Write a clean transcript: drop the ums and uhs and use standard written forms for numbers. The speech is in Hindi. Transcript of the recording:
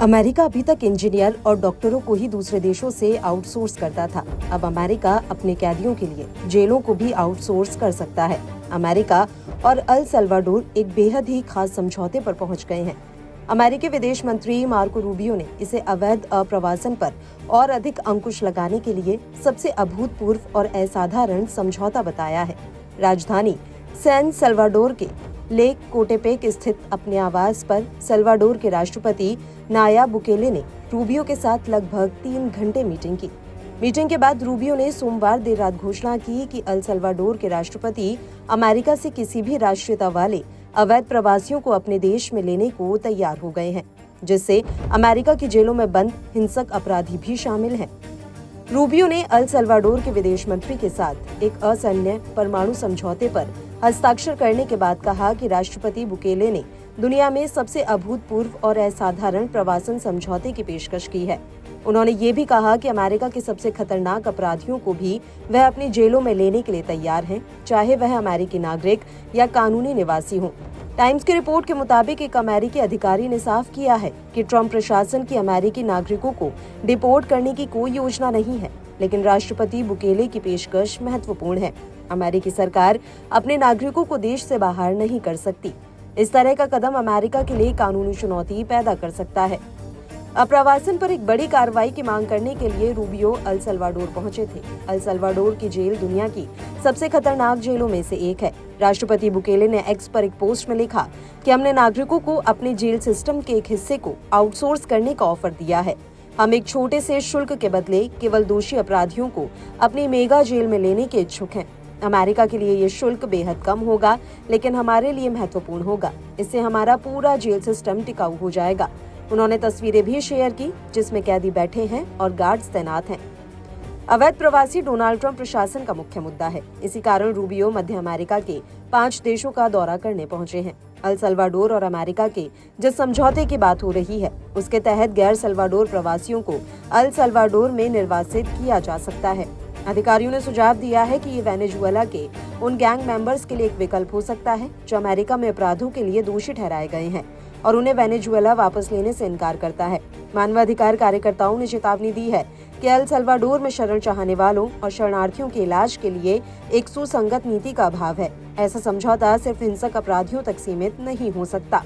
अमेरिका अभी तक इंजीनियर और डॉक्टरों को ही दूसरे देशों से आउटसोर्स करता था। अब अमेरिका अपने कैदियों के लिए जेलों को भी आउटसोर्स कर सकता है। अमेरिका और अल सल्वाडोर एक बेहद ही खास समझौते पर पहुंच गए हैं। अमेरिकी विदेश मंत्री मार्को रूबियो ने इसे अवैध अप्रवासन पर और अधिक अंकुश लगाने के लिए सबसे अभूतपूर्व और असाधारण समझौता बताया है। राजधानी सैन सल्वाडोर के लेक कोटेपेक स्थित अपने आवास पर सल्वाडोर के राष्ट्रपति नायाब बुकेले ने रूबियो के साथ लगभग 3 घंटे मीटिंग के बाद रूबियो ने सोमवार देर रात घोषणा की कि अल सल्वाडोर के राष्ट्रपति अमेरिका से किसी भी राष्ट्रीयता वाले अवैध प्रवासियों को अपने देश में लेने को तैयार हो गए हैं, जिससे अमेरिका की जेलों में बंद हिंसक अपराधी भी शामिल हैं। रूबियो ने अल सल्वाडोर के विदेश मंत्री के साथ एक असैन्य परमाणु समझौते पर हस्ताक्षर करने के बाद कहा कि राष्ट्रपति बुकेले ने दुनिया में सबसे अभूतपूर्व और असाधारण प्रवासन समझौते की पेशकश की है। उन्होंने ये भी कहा कि अमेरिका के सबसे खतरनाक अपराधियों को भी वह अपनी जेलों में लेने के लिए तैयार हैं, चाहे वह अमेरिकी नागरिक या कानूनी निवासी हों। टाइम्स की रिपोर्ट के मुताबिक एक अमेरिकी अधिकारी ने साफ किया है कि ट्रंप प्रशासन की अमेरिकी नागरिकों को डिपोर्ट करने की कोई योजना नहीं है, लेकिन राष्ट्रपति बुकेले की पेशकश महत्वपूर्ण है। अमेरिकी सरकार अपने नागरिकों को देश से बाहर नहीं कर सकती। इस तरह का कदम अमेरिका के लिए कानूनी चुनौती पैदा कर सकता है। अप्रवासन पर एक बड़ी कार्रवाई की मांग करने के लिए रूबियो अल सल्वाडोर पहुंचे थे। अल सल्वाडोर की जेल दुनिया की सबसे खतरनाक जेलों में से एक है। राष्ट्रपति बुकेले ने एक्स पर एक पोस्ट में लिखा कि हमने नागरिकों को अपने जेल सिस्टम के एक हिस्से को आउटसोर्स करने का ऑफर दिया है। हम एक छोटे से शुल्क के बदले केवल दोषी अपराधियों को अपनी मेगा जेल में लेने के इच्छुक हैं। अमेरिका के लिए ये शुल्क बेहद कम होगा, लेकिन हमारे लिए महत्वपूर्ण होगा। इससे हमारा पूरा जेल सिस्टम टिकाऊ हो जाएगा। उन्होंने तस्वीरें भी शेयर की जिसमें कैदी बैठे हैं और गार्ड्स तैनात हैं। अवैध प्रवासी डोनाल्ड ट्रंप प्रशासन का मुख्य मुद्दा है। इसी कारण रूबियो मध्य अमेरिका के 5 देशों का दौरा करने पहुंचे हैं। अल सल्वाडोर और अमेरिका के जिस समझौते की बात हो रही है, उसके तहत गैर सल्वाडोर प्रवासियों को अल सल्वाडोर में निर्वासित किया जा सकता है। अधिकारियों ने सुझाव दिया है कि ये वेनेजुएला के उन गैंग मेंबर्स के लिए एक विकल्प हो सकता है जो अमेरिका में अपराधों के लिए दोषी ठहराए गए हैं और उन्हें वेनेजुएला वापस लेने से इनकार करता है। मानवाधिकार कार्यकर्ताओं ने चेतावनी दी है कि अल सल्वाडोर में शरण चाहने वालों और शरणार्थियों के इलाज के लिए एक सुसंगत नीति का अभाव है। ऐसा समझौता सिर्फ हिंसक अपराधियों तक सीमित नहीं हो सकता।